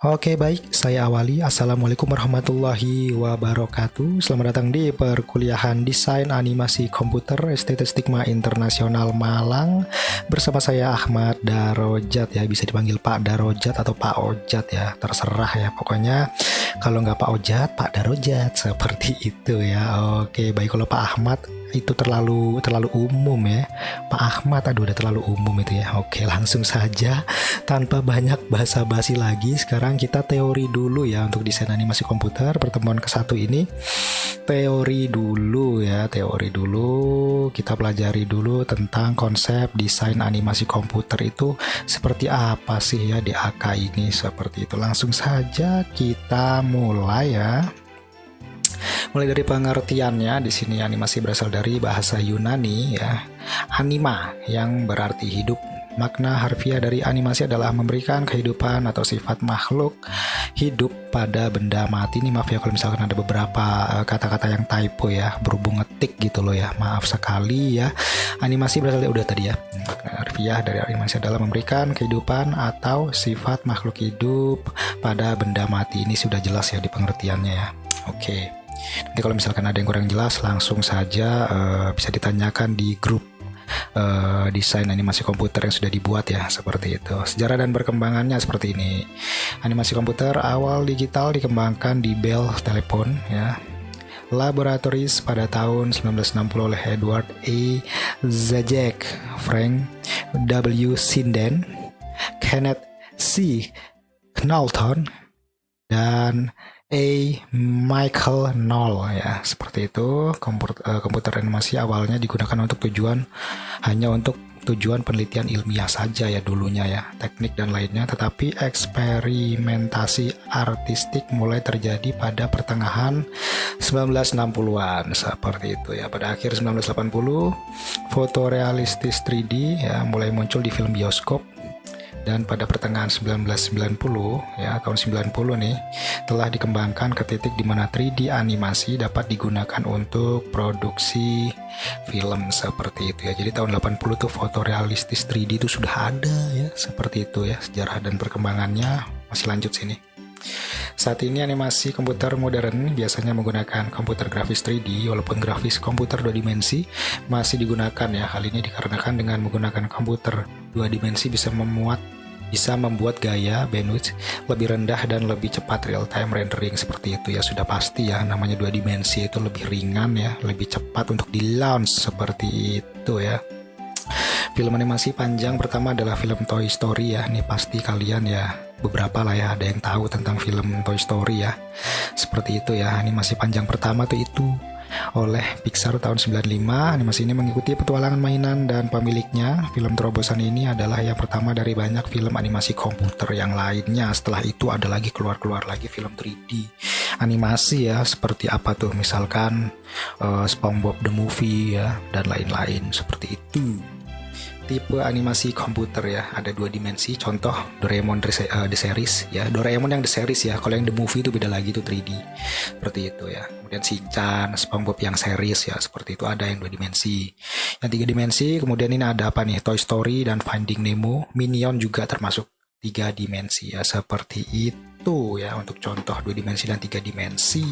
Oke, baik, saya awali. Assalamualaikum warahmatullahi wabarakatuh. Selamat datang di perkuliahan Desain Animasi Komputer STT Stigma Internasional Malang. Bersama saya Ahmad Darojat ya, bisa dipanggil Pak Darojat atau Pak Ojat ya, terserah ya. Pokoknya kalau nggak Pak Ojat, Pak Darojat, seperti itu ya. Oke, baik, kalau Pak Ahmad itu terlalu umum ya. Pak Ahmad, aduh, udah terlalu umum itu ya. Oke, langsung saja tanpa banyak basa-basi lagi, sekarang kita teori dulu ya untuk desain animasi komputer. Pertemuan ke-1 ini teori dulu ya, teori dulu. Kita pelajari dulu tentang konsep desain animasi komputer itu seperti apa sih ya, DAK ini, seperti itu. Langsung saja kita mulai ya. Mulai dari pengertiannya, di sini animasi berasal dari bahasa Yunani ya, anima yang berarti hidup. Makna harfiah dari animasi adalah memberikan kehidupan atau sifat makhluk hidup pada benda mati. Ini maaf ya kalau misalkan ada beberapa kata-kata yang typo ya, berhubung ngetik gitu loh ya, maaf sekali ya. Animasi berasal dari, udah tadi ya, makna harfiah dari animasi adalah memberikan kehidupan atau sifat makhluk hidup pada benda mati. Ini sudah jelas ya di pengertiannya ya. Oke. Nanti kalau misalkan ada yang kurang jelas, langsung saja bisa ditanyakan di grup desain animasi komputer yang sudah dibuat ya, seperti itu. Sejarah dan perkembangannya seperti ini. Animasi komputer awal digital dikembangkan di Bell Telephone ya, Laboratories pada tahun 1960 oleh Edward A. Zajac, Frank W. Sinden, Kenneth C. Knowlton, dan Michael Knoll ya, seperti itu. Komputer animasi awalnya digunakan hanya untuk tujuan penelitian ilmiah saja ya dulunya ya, teknik dan lainnya. Tetapi eksperimentasi artistik mulai terjadi pada pertengahan 1960-an, seperti itu ya. Pada akhir 1980, fotorealistis 3D ya mulai muncul di film bioskop. Dan pada pertengahan 1990 ya, tahun 90 nih, telah dikembangkan ke titik di mana 3D animasi dapat digunakan untuk produksi film, seperti itu ya. Jadi tahun 80 tuh fotorealistis 3D itu sudah ada ya, seperti itu ya. Sejarah dan perkembangannya masih lanjut sini. Saat ini animasi komputer modern biasanya menggunakan komputer grafis 3D, walaupun grafis komputer 2 dimensi masih digunakan ya. Hal ini dikarenakan dengan menggunakan komputer 2 dimensi bisa membuat gaya bandwidth lebih rendah dan lebih cepat real time rendering, seperti itu ya. Sudah pasti ya, namanya 2 dimensi itu lebih ringan ya, lebih cepat untuk di launch, seperti itu ya. Film animasi panjang pertama adalah film Toy Story ya. Ini pasti kalian ya, beberapa lah ya, ada yang tahu tentang film Toy Story ya. Seperti itu ya, animasi panjang pertama tuh itu oleh Pixar tahun 95. Animasi ini mengikuti petualangan mainan dan pemiliknya. Film terobosan ini adalah yang pertama dari banyak film animasi komputer yang lainnya. Setelah itu ada lagi keluar lagi film 3D animasi ya, seperti apa tuh, misalkan SpongeBob the Movie ya, dan lain-lain, seperti itu. Tipe animasi komputer ya, ada 2 dimensi. Contoh Doraemon The Series ya, Doraemon yang The Series ya. Kalau yang The Movie itu beda lagi tuh, 3D, seperti itu ya. Kemudian Shinchan, SpongeBob yang series ya, seperti itu, ada yang 2 dimensi. Yang 3 dimensi, kemudian ini ada apa nih, Toy Story dan Finding Nemo. Minion juga termasuk 3 dimensi ya, seperti itu ya, untuk contoh 2 dimensi dan 3 dimensi.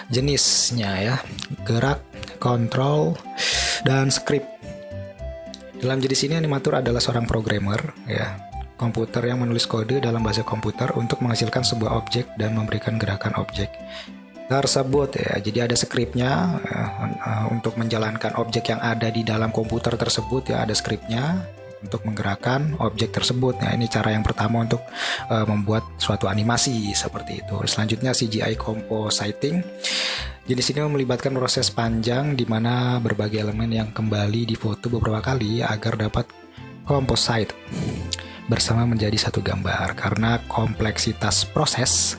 Jenisnya ya, gerak, kontrol, dan script. Dalam jenis ini animator adalah seorang programmer ya, komputer yang menulis kode dalam bahasa komputer untuk menghasilkan sebuah objek dan memberikan gerakan objek tersebut ya. Jadi ada skripnya untuk menjalankan objek yang ada di dalam komputer tersebut ya, ada skripnya untuk menggerakkan objek tersebut. Nah, ini cara yang pertama untuk membuat suatu animasi, seperti itu. Selanjutnya CGI compositing. Jenis ini melibatkan proses panjang di mana berbagai elemen yang kembali difoto beberapa kali agar dapat composite bersama menjadi satu gambar. Karena kompleksitas proses,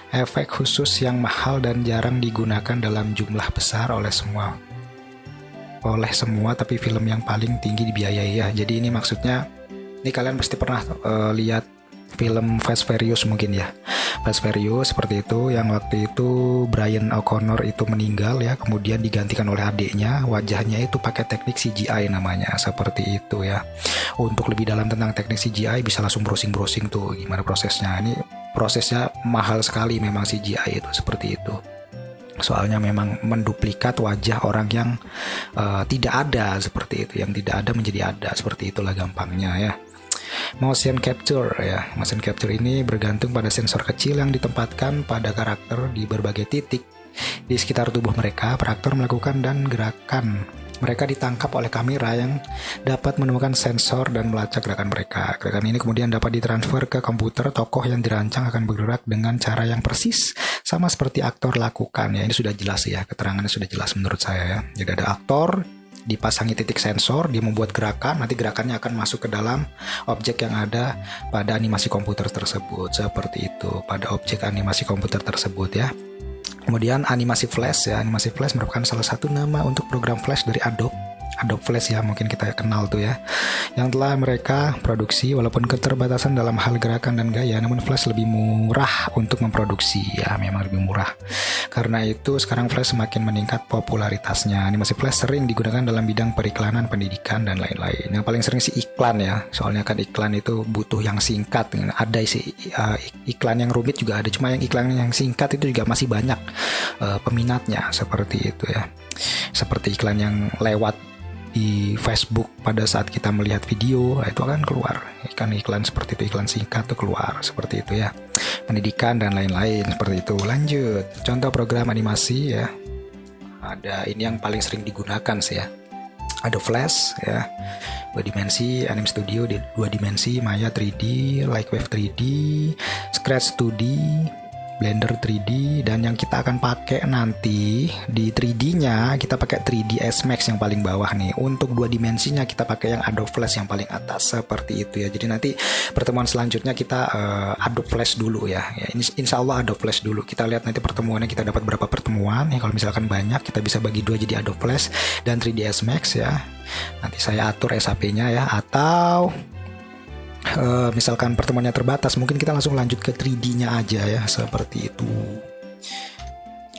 efek khusus yang mahal dan jarang digunakan dalam jumlah besar oleh semua, tapi film yang paling tinggi dibiayai ya. Jadi ini maksudnya, ini kalian pasti pernah lihat film Fast Furious mungkin ya. Flash Furious seperti itu, yang waktu itu Brian O'Connor itu meninggal ya, kemudian digantikan oleh adiknya, wajahnya itu pakai teknik CGI namanya, seperti itu ya. Untuk lebih dalam tentang teknik CGI bisa langsung browsing tuh gimana prosesnya. Ini prosesnya mahal sekali memang CGI itu, seperti itu. Soalnya memang menduplikat wajah orang yang tidak ada, seperti itu, yang tidak ada menjadi ada, seperti itulah gampangnya ya. Motion capture ya, motion capture ini bergantung pada sensor kecil yang ditempatkan pada karakter di berbagai titik di sekitar tubuh mereka. Per aktor melakukan dan gerakan mereka ditangkap oleh kamera yang dapat menemukan sensor dan melacak gerakan mereka. Gerakan ini kemudian dapat ditransfer ke komputer. Tokoh yang dirancang akan bergerak dengan cara yang persis sama seperti aktor lakukan ya. Ini sudah jelas ya, keterangannya sudah jelas menurut saya ya. Jadi ada aktor, dipasangi titik sensor, dia membuat gerakan, nanti gerakannya akan masuk ke dalam objek yang ada pada animasi komputer tersebut, seperti itu, pada objek animasi komputer tersebut ya. Kemudian animasi flash ya, animasi flash merupakan salah satu nama untuk program flash dari Adobe Flash ya, mungkin kita kenal tuh ya, yang telah mereka produksi. Walaupun keterbatasan dalam hal gerakan dan gaya, namun Flash lebih murah untuk memproduksi ya, memang lebih murah. Karena itu sekarang Flash semakin meningkat popularitasnya. Animasi Flash sering digunakan dalam bidang periklanan, pendidikan, dan lain-lain. Yang paling sering sih iklan ya, soalnya kan iklan itu butuh yang singkat. Ada sih iklan yang rumit juga ada, cuma yang iklan yang singkat itu juga masih banyak peminatnya, seperti itu ya. Seperti iklan yang lewat di Facebook pada saat kita melihat video, itu akan keluar iklan seperti itu, iklan singkat tuh keluar, seperti itu ya. Pendidikan dan lain-lain, seperti itu. Lanjut, contoh program animasi ya. Ada ini yang paling sering digunakan sih ya, Adobe Flash ya, 2 dimensi, Anime Studio 2 dimensi, Maya 3D, Lightwave 3D, Scratch 2D, Blender 3D, dan yang kita akan pakai nanti di 3D-nya kita pakai 3D S Max yang paling bawah nih. Untuk 2 dimensinya kita pakai yang Adobe Flash yang paling atas, seperti itu ya. Jadi nanti pertemuan selanjutnya kita Adobe Flash dulu ya. Ini insya Allah Adobe Flash dulu. Kita lihat nanti pertemuannya kita dapat berapa pertemuan ya. Kalau misalkan banyak kita bisa bagi 2 jadi Adobe Flash dan 3D S Max ya. Nanti saya atur SAP-nya ya, atau misalkan pertemuannya terbatas, mungkin kita langsung lanjut ke 3D-nya aja ya, seperti itu.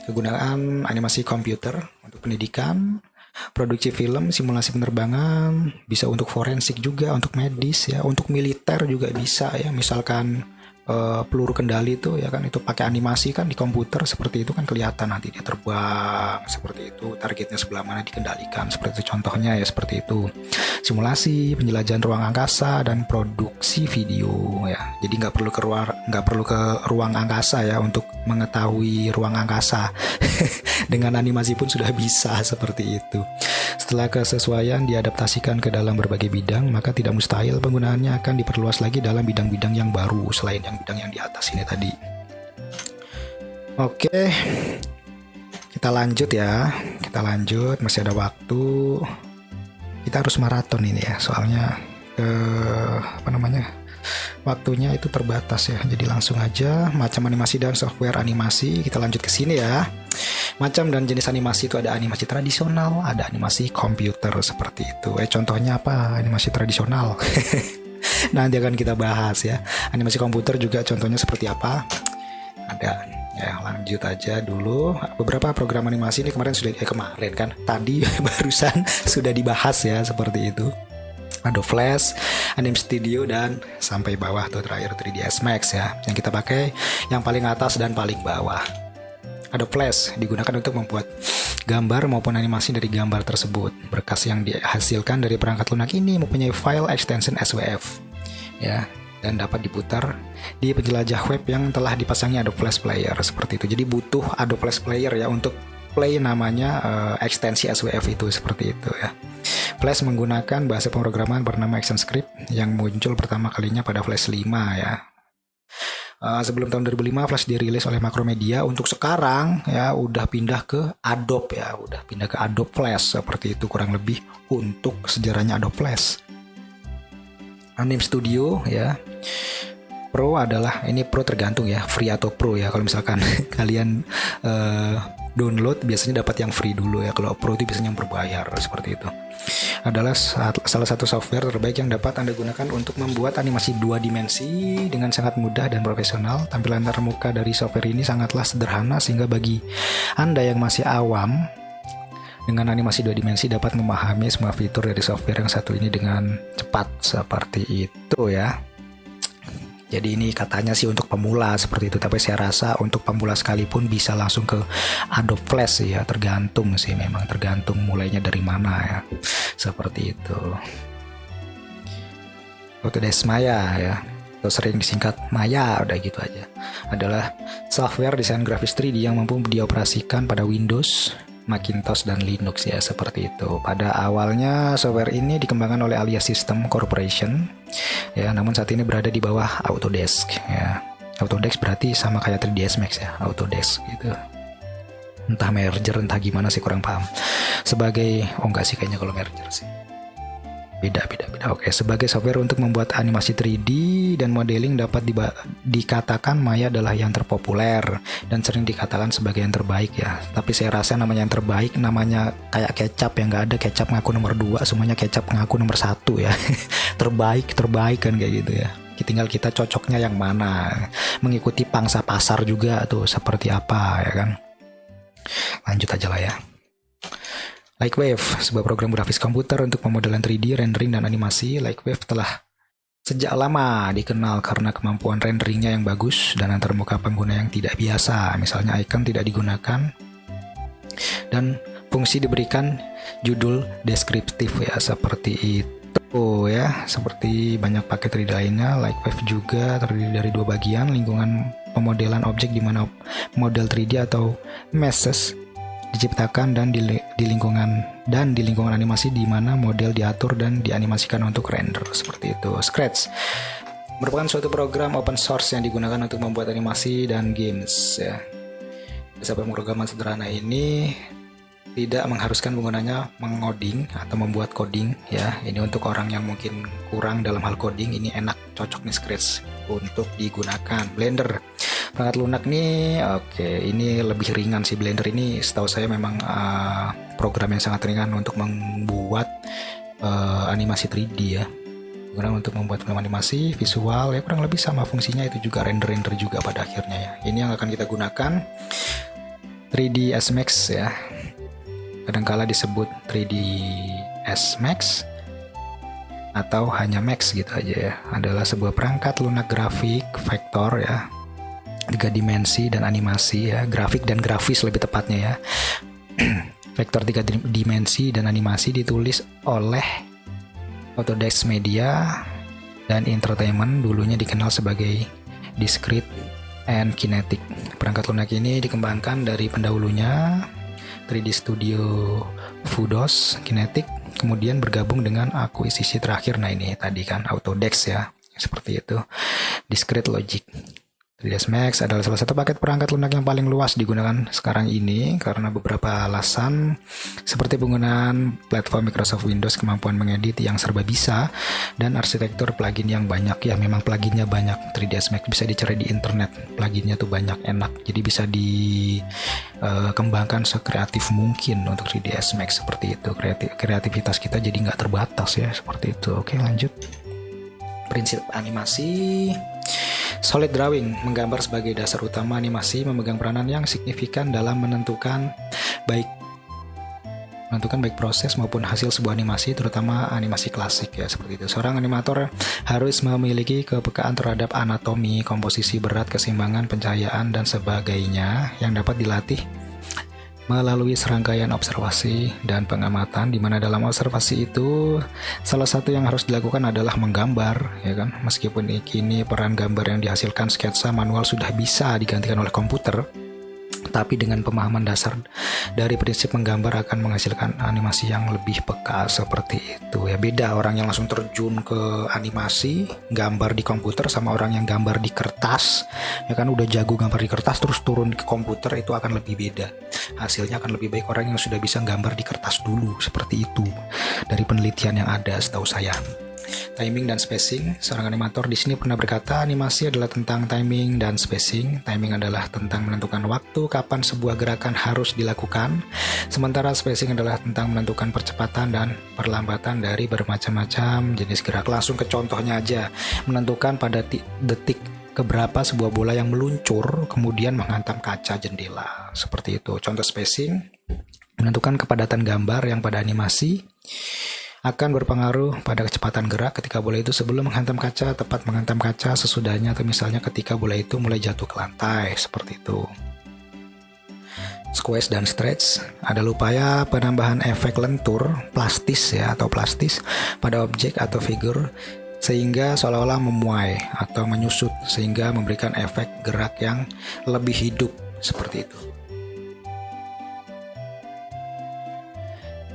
Kegunaan animasi komputer untuk pendidikan, produksi film, simulasi penerbangan, bisa untuk forensik juga, untuk medis ya, untuk militer juga bisa ya. Misalkan peluru kendali itu ya kan, itu pakai animasi kan di komputer, seperti itu kan kelihatan nanti dia terbang, seperti itu, targetnya sebelah mana dikendalikan, seperti itu contohnya ya, seperti itu. Simulasi penjelajahan ruang angkasa dan produksi video ya. Jadi nggak perlu ke ruang angkasa ya untuk mengetahui ruang angkasa. Dengan animasi pun sudah bisa, seperti itu. Setelah kesesuaian diadaptasikan ke dalam berbagai bidang, maka tidak mustahil penggunaannya akan diperluas lagi dalam bidang-bidang yang baru selain yang bidang yang di atas ini tadi. Oke, kita lanjut ya. Kita lanjut, masih ada waktu. Kita harus maraton ini ya, soalnya waktunya itu terbatas ya. Jadi langsung aja, macam animasi dan software animasi. Kita lanjut ke sini ya. Macam dan jenis animasi itu ada animasi tradisional, ada animasi komputer, seperti itu. Contohnya apa animasi tradisional? Nanti akan kita bahas ya. Animasi komputer juga contohnya seperti apa? Ada. Ya, lanjut aja dulu. Beberapa program animasi ini kemarin kan tadi barusan sudah dibahas ya, seperti itu. Adobe Flash, Anime Studio, dan sampai bawah tuh terakhir 3D S Max ya. Yang kita pakai yang paling atas dan paling bawah. Adobe Flash digunakan untuk membuat gambar maupun animasi dari gambar tersebut. Berkas yang dihasilkan dari perangkat lunak ini mempunyai file extension SWF ya, dan dapat diputar di penjelajah web yang telah dipasangi Adobe Flash Player, seperti itu. Jadi butuh Adobe Flash Player ya untuk play namanya ekstensi SWF itu, seperti itu ya. Flash menggunakan bahasa pemrograman bernama ActionScript yang muncul pertama kalinya pada Flash 5 ya. Sebelum tahun 2005 Flash dirilis oleh Macromedia. Untuk sekarang ya udah pindah ke Adobe ya, udah pindah ke Adobe Flash, seperti itu kurang lebih untuk sejarahnya Adobe Flash. Anime Studio ya. Pro adalah, ini Pro tergantung ya, free atau Pro ya. Kalau misalkan kalian download biasanya dapat yang free dulu ya. Kalau Pro itu biasanya yang berbayar, seperti itu. adalah salah satu software terbaik yang dapat Anda gunakan untuk membuat animasi 2 dimensi dengan sangat mudah dan profesional. Tampilan termuka dari software ini sangatlah sederhana sehingga bagi Anda yang masih awam dengan animasi 2 dimensi dapat memahami semua fitur dari software yang satu ini dengan cepat, seperti itu ya. Jadi ini katanya sih untuk pemula seperti itu, tapi saya rasa untuk pemula sekalipun bisa langsung ke Adobe Flash ya, tergantung sih, memang tergantung mulainya dari mana ya, seperti itu. Autodesk Maya ya, atau sering disingkat Maya, udah gitu aja, adalah software desain grafis 3D yang mampu dioperasikan pada Windows, Macintosh dan Linux ya, seperti itu. Pada awalnya software ini dikembangkan oleh Alia System Corporation ya, namun saat ini berada di bawah Autodesk ya. Autodesk berarti sama kayak 3ds Max ya, Autodesk gitu. Entah merger entah gimana sih, kurang paham. Sebagai enggak sih kayaknya kalau merger sih. Beda. Oke, sebagai software untuk membuat animasi 3D dan modeling dapat dikatakan Maya adalah yang terpopuler dan sering dikatakan sebagai yang terbaik ya. Tapi saya rasa namanya yang terbaik, namanya kayak kecap yang nggak ada kecap ngaku nomor 2, semuanya kecap ngaku nomor 1 ya. terbaik kan kayak gitu ya. Tinggal kita cocoknya yang mana, mengikuti pangsa pasar juga tuh seperti apa ya kan. Lanjut aja lah ya. Lightwave, sebuah program grafis komputer untuk pemodelan 3D, rendering, dan animasi. Lightwave telah sejak lama dikenal karena kemampuan renderingnya yang bagus dan antarmuka pengguna yang tidak biasa. Misalnya icon tidak digunakan dan fungsi diberikan judul deskriptif ya, seperti itu ya. Seperti banyak paket 3D lainnya, Lightwave juga terdiri dari 2 bagian, lingkungan pemodelan objek di mana model 3D atau meshes diciptakan dan di lingkungan animasi di mana model diatur dan dianimasikan untuk render, seperti itu. Scratch merupakan suatu program open source yang digunakan untuk membuat animasi dan games ya. Dasar pemrograman sederhana ini tidak mengharuskan penggunanya mengoding atau membuat coding ya. Ini untuk orang yang mungkin kurang dalam hal coding, ini enak, cocok nih Scratch untuk digunakan. Blender, perangkat lunak nih, oke, ini lebih ringan sih. Blender ini setahu saya memang program yang sangat ringan untuk membuat animasi 3D ya. Digunakan untuk membuat film animasi, visual ya, kurang lebih sama fungsinya, itu juga render juga pada akhirnya ya. Ini yang akan kita gunakan 3ds Max ya. Kadangkala disebut 3ds Max atau hanya Max gitu aja ya. Adalah sebuah perangkat lunak grafik vektor ya, 3 dimensi dan animasi ya, grafik dan grafis lebih tepatnya ya. Vektor 3 dimensi dan animasi ditulis oleh Autodesk Media dan Entertainment, dulunya dikenal sebagai Discrete and Kinetic. Perangkat lunak ini dikembangkan dari pendahulunya 3D Studio Fudos Kinetic, kemudian bergabung dengan akuisisi terakhir. Nah ini tadi kan Autodesk ya, seperti itu. Discrete Logic. 3ds Max adalah salah satu paket perangkat lunak yang paling luas digunakan sekarang ini karena beberapa alasan, seperti penggunaan platform Microsoft Windows, kemampuan mengedit yang serba bisa, dan arsitektur plugin yang banyak ya. Memang pluginnya banyak, 3ds Max bisa dicari di internet, pluginnya tuh banyak, enak, jadi bisa dikembangkan sekreatif mungkin untuk 3ds Max, seperti itu. Kreativitas kita jadi nggak terbatas ya, seperti itu. Oke, lanjut. Prinsip animasi. Solid drawing, menggambar sebagai dasar utama animasi, memegang peranan yang signifikan dalam menentukan baik proses maupun hasil sebuah animasi, terutama animasi klasik ya, seperti itu. Seorang animator harus memiliki kepekaan terhadap anatomi, komposisi berat, keseimbangan, pencahayaan, dan sebagainya yang dapat dilatih melalui serangkaian observasi dan pengamatan, di mana dalam observasi itu salah satu yang harus dilakukan adalah menggambar ya kan. Meskipun kini peran gambar yang dihasilkan sketsa manual sudah bisa digantikan oleh komputer, tapi dengan pemahaman dasar dari prinsip menggambar akan menghasilkan animasi yang lebih peka, seperti itu ya. Beda orang yang langsung terjun ke animasi gambar di komputer sama orang yang gambar di kertas ya kan, udah jago gambar di kertas terus turun ke komputer, itu akan lebih beda, hasilnya akan lebih baik orang yang sudah bisa gambar di kertas dulu, seperti itu dari penelitian yang ada setahu saya. Timing dan spacing. Seorang animator di sini pernah berkata, animasi adalah tentang timing dan spacing. Timing adalah tentang menentukan waktu kapan sebuah gerakan harus dilakukan, sementara spacing adalah tentang menentukan percepatan dan perlambatan dari bermacam-macam jenis gerak. Langsung ke contohnya aja, menentukan pada detik keberapa sebuah bola yang meluncur kemudian menghantam kaca jendela. Seperti itu. Contoh spacing, menentukan kepadatan gambar yang pada animasi akan berpengaruh pada kecepatan gerak ketika bola itu sebelum menghantam kaca, tepat menghantam kaca, sesudahnya, atau misalnya ketika bola itu mulai jatuh ke lantai, seperti itu. Squeeze dan stretch adalah upaya penambahan efek lentur, plastis ya atau plastis pada objek atau figur sehingga seolah-olah memuai atau menyusut sehingga memberikan efek gerak yang lebih hidup, seperti itu.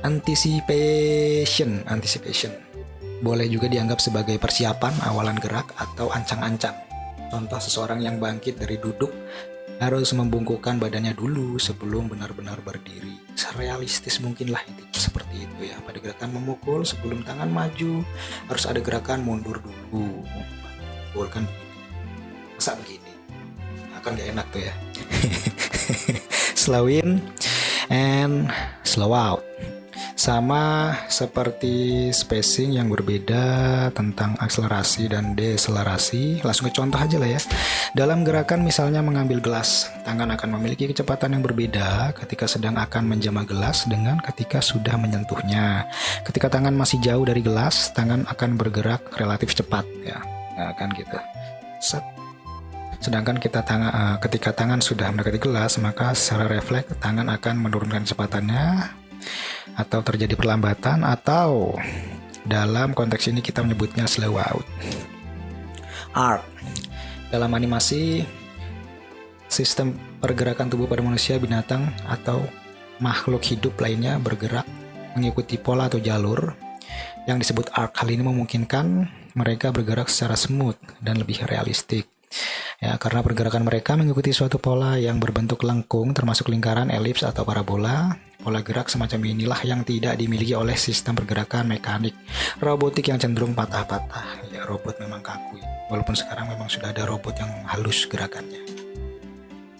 Anticipation boleh juga dianggap sebagai persiapan awalan gerak atau ancang-ancang. Contoh, seseorang yang bangkit dari duduk harus membungkukkan badannya dulu sebelum benar-benar berdiri. Serealistis mungkinlah intinya seperti itu ya. Pada gerakan memukul sebelum tangan maju harus ada gerakan mundur dulu. Pukul kan begini. Masa begini? Nah, kan gak enak tuh ya. Slow in and slow out. Sama seperti spacing yang berbeda tentang akselerasi dan deselerasi. Langsung ke contoh aja lah ya. Dalam gerakan misalnya mengambil gelas, tangan akan memiliki kecepatan yang berbeda ketika sedang akan menjamah gelas dengan ketika sudah menyentuhnya. Ketika tangan masih jauh dari gelas, tangan akan bergerak relatif cepat ya. Nah, kan gitu. Set. Sedangkan ketika tangan sudah mendekati gelas, maka secara refleks tangan akan menurunkan kecepatannya atau terjadi perlambatan, atau dalam konteks ini kita menyebutnya slow out. Arc. Dalam animasi, sistem pergerakan tubuh pada manusia, binatang, atau makhluk hidup lainnya bergerak mengikuti pola atau jalur yang disebut arc. Hal ini memungkinkan mereka bergerak secara smooth dan lebih realistik. Ya, karena pergerakan mereka mengikuti suatu pola yang berbentuk lengkung, termasuk lingkaran, elips, atau parabola. Pola gerak semacam inilah yang tidak dimiliki oleh sistem pergerakan mekanik robotik yang cenderung patah-patah. Ya, robot memang kaku. Walaupun sekarang memang sudah ada robot yang halus gerakannya.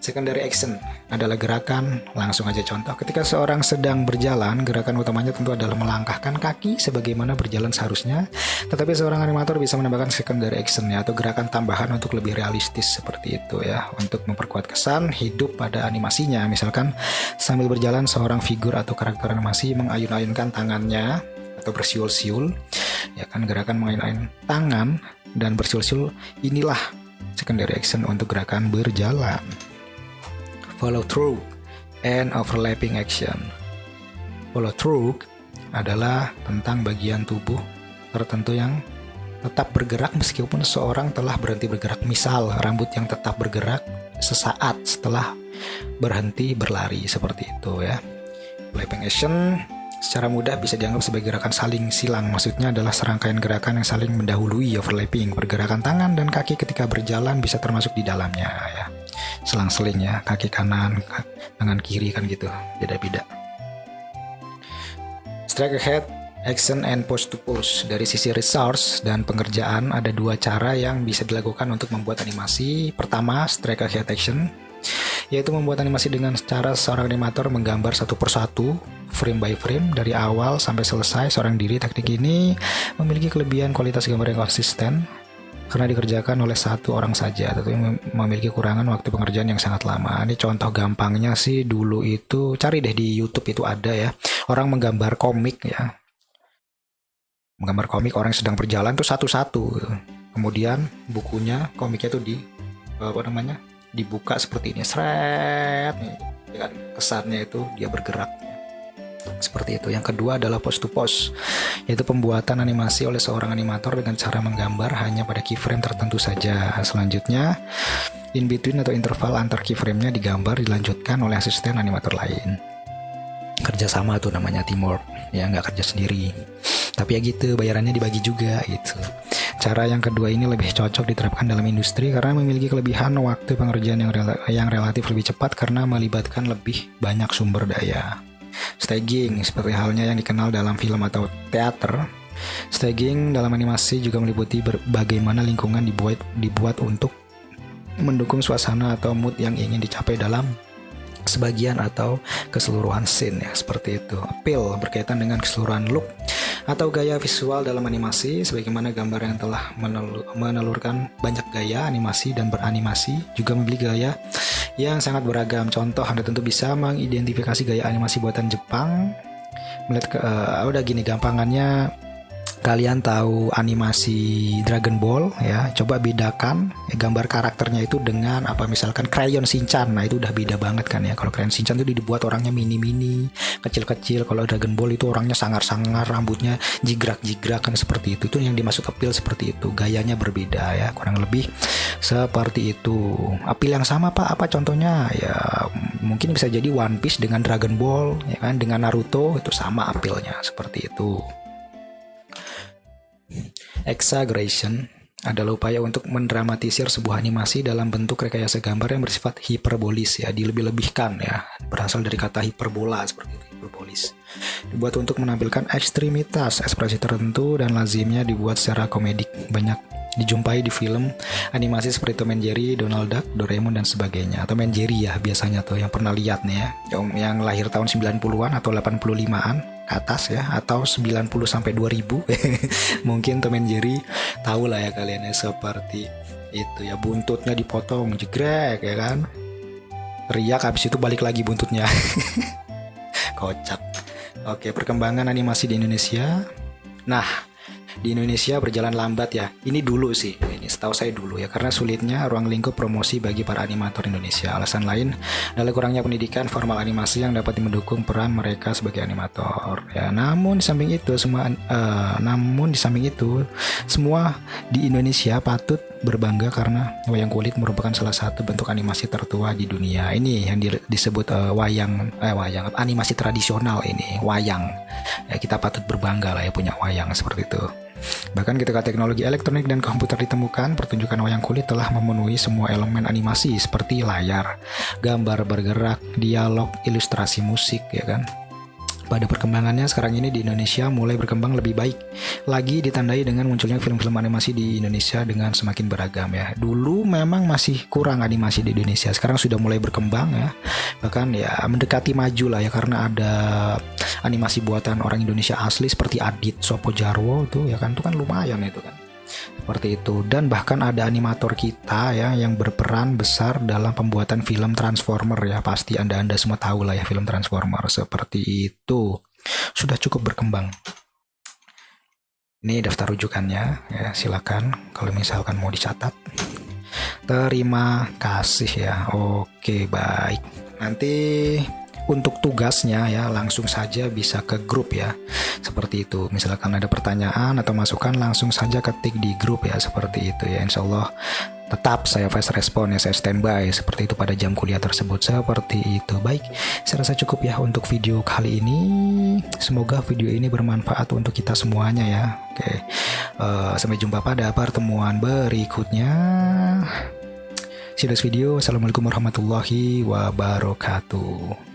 Secondary action adalah gerakan, langsung aja contoh. Ketika seorang sedang berjalan, gerakan utamanya tentu adalah melangkahkan kaki sebagaimana berjalan seharusnya. Tetapi seorang animator bisa menambahkan secondary action atau gerakan tambahan untuk lebih realistis seperti itu ya, untuk memperkuat kesan hidup pada animasinya. Misalkan sambil berjalan seorang figur atau karakter animasi mengayun-ayunkan tangannya atau bersiul-siul. Ya kan, gerakan mengayun-ayun tangan dan bersiul-siul inilah secondary action untuk gerakan berjalan. Follow through and overlapping action. Follow through adalah tentang bagian tubuh tertentu yang tetap bergerak meskipun seorang telah berhenti bergerak. Misal, rambut yang tetap bergerak sesaat setelah berhenti berlari, seperti itu ya. Overlapping action secara mudah bisa dianggap sebagai gerakan saling silang. Maksudnya adalah serangkaian gerakan yang saling mendahului, overlapping. Pergerakan tangan dan kaki ketika berjalan bisa termasuk di dalamnya ya. Selang-seling ya, kaki kanan, tangan kiri kan gitu, beda-beda. Strike ahead, action and pose to pose. Dari sisi resource dan pengerjaan ada dua cara yang bisa dilakukan untuk membuat animasi. Pertama, strike ahead action, yaitu membuat animasi dengan cara seorang animator menggambar satu persatu, frame by frame, dari awal sampai selesai seorang diri. Teknik ini memiliki kelebihan kualitas gambar yang konsisten karena dikerjakan oleh satu orang saja, tetapi memiliki kurangan waktu pengerjaan yang sangat lama. Ini contoh gampangnya sih, dulu itu cari deh di YouTube, itu ada ya, orang menggambar komik ya, menggambar komik orang yang sedang berjalan tuh satu-satu, kemudian bukunya, komiknya tuh dibuka seperti ini, seret, ya kan, kesannya itu dia bergerak seperti itu. Yang kedua adalah pose to pose, yaitu pembuatan animasi oleh seorang animator dengan cara menggambar hanya pada keyframe tertentu saja. Selanjutnya, in between atau interval antar keyframe-nya digambar dilanjutkan oleh asisten animator lain. Kerjasama tuh namanya teamwork, ya nggak kerja sendiri. Tapi ya gitu, bayarannya dibagi juga gitu. Cara yang kedua ini lebih cocok diterapkan dalam industri karena memiliki kelebihan waktu pengerjaan yang relatif lebih cepat karena melibatkan lebih banyak sumber daya. Staging, seperti halnya yang dikenal dalam film atau teater, Staging dalam animasi juga meliputi bagaimana lingkungan dibuat untuk mendukung suasana atau mood yang ingin dicapai dalam sebagian atau keseluruhan scene ya, seperti itu. Appeal berkaitan dengan keseluruhan look atau gaya visual dalam animasi, sebagaimana gambar yang telah menelurkan banyak gaya animasi dan beranimasi juga memiliki gaya yang sangat beragam. Contoh, Anda tentu bisa mengidentifikasi gaya animasi buatan Jepang. Udah gini gampangannya, kalian tahu animasi Dragon Ball ya, coba bedakan gambar karakternya itu dengan apa, misalkan Crayon Shinchan. Nah itu udah beda banget kan ya. Kalau Crayon Shinchan itu dibuat orangnya mini-mini, kecil-kecil. Kalau Dragon Ball itu orangnya sangar-sangar, rambutnya jigrak-jigrak kan, seperti itu. Itu yang dimaksud appeal seperti itu. Gayanya berbeda ya, kurang lebih seperti itu. Appeal yang sama Pak, apa contohnya? Ya mungkin bisa jadi One Piece dengan Dragon Ball ya kan, dengan Naruto itu sama appealnya, seperti itu. Exaggeration adalah upaya untuk mendramatisir sebuah animasi dalam bentuk rekayasa gambar yang bersifat hiperbolis ya, dilebih-lebihkan ya, berasal dari kata hiperbola, seperti itu, hiperbolis. Dibuat untuk menampilkan ekstremitas ekspresi tertentu dan lazimnya dibuat secara komedik. Banyak dijumpai di film animasi seperti Tom and Jerry, Donald Duck, Doraemon dan sebagainya. Tom and Jerry ya biasanya tuh yang pernah lihat nih ya, yang lahir tahun 90-an atau 85-an ke atas ya, atau 90 sampai 2000 mungkin Tom and Jerry tahu lah ya kalian ya, seperti itu ya, buntutnya dipotong jegrek ya kan, teriak habis itu balik lagi buntutnya. Kocak. Oke, perkembangan animasi di Indonesia. Nah, di Indonesia berjalan lambat ya. Ini dulu sih, ini setahu saya dulu ya, karena sulitnya ruang lingkup promosi bagi para animator Indonesia. Alasan lain adalah kurangnya pendidikan formal animasi yang dapat mendukung peran mereka sebagai animator. Ya, namun di samping itu semua di Indonesia patut berbangga karena wayang kulit merupakan salah satu bentuk animasi tertua di dunia. Ini yang disebut animasi tradisional ini, wayang. Ya, kita patut berbangga lah ya punya wayang seperti itu. Bahkan ketika teknologi elektronik dan komputer ditemukan, pertunjukan wayang kulit telah memenuhi semua elemen animasi seperti layar, gambar bergerak, dialog, ilustrasi musik ya kan. Pada perkembangannya sekarang ini di Indonesia mulai berkembang lebih baik lagi, ditandai dengan munculnya film-film animasi di Indonesia dengan semakin beragam ya. Dulu memang masih kurang animasi di Indonesia, sekarang sudah mulai berkembang ya, bahkan ya mendekati maju lah ya, karena ada animasi buatan orang Indonesia asli seperti Adit Sopo Jarwo tuh ya kan, itu kan lumayan itu kan, seperti itu. Dan bahkan ada animator kita ya yang berperan besar dalam pembuatan film Transformer ya, pasti anda semua tahu lah ya film Transformer, seperti itu. Sudah cukup berkembang. Ini daftar rujukannya ya, silakan kalau misalkan mau dicatat. Terima kasih ya. Oke, baik. Nanti untuk tugasnya ya langsung saja bisa ke grup ya, seperti itu. Misalkan ada pertanyaan atau masukan langsung saja ketik di grup ya, seperti itu ya. Insya Allah tetap saya fast respon ya, saya standby seperti itu pada jam kuliah tersebut, seperti itu. Baik, saya rasa cukup ya untuk video kali ini. Semoga video ini bermanfaat untuk kita semuanya ya. Oke, sampai jumpa pada pertemuan berikutnya. See you next video. Assalamualaikum warahmatullahi wabarakatuh.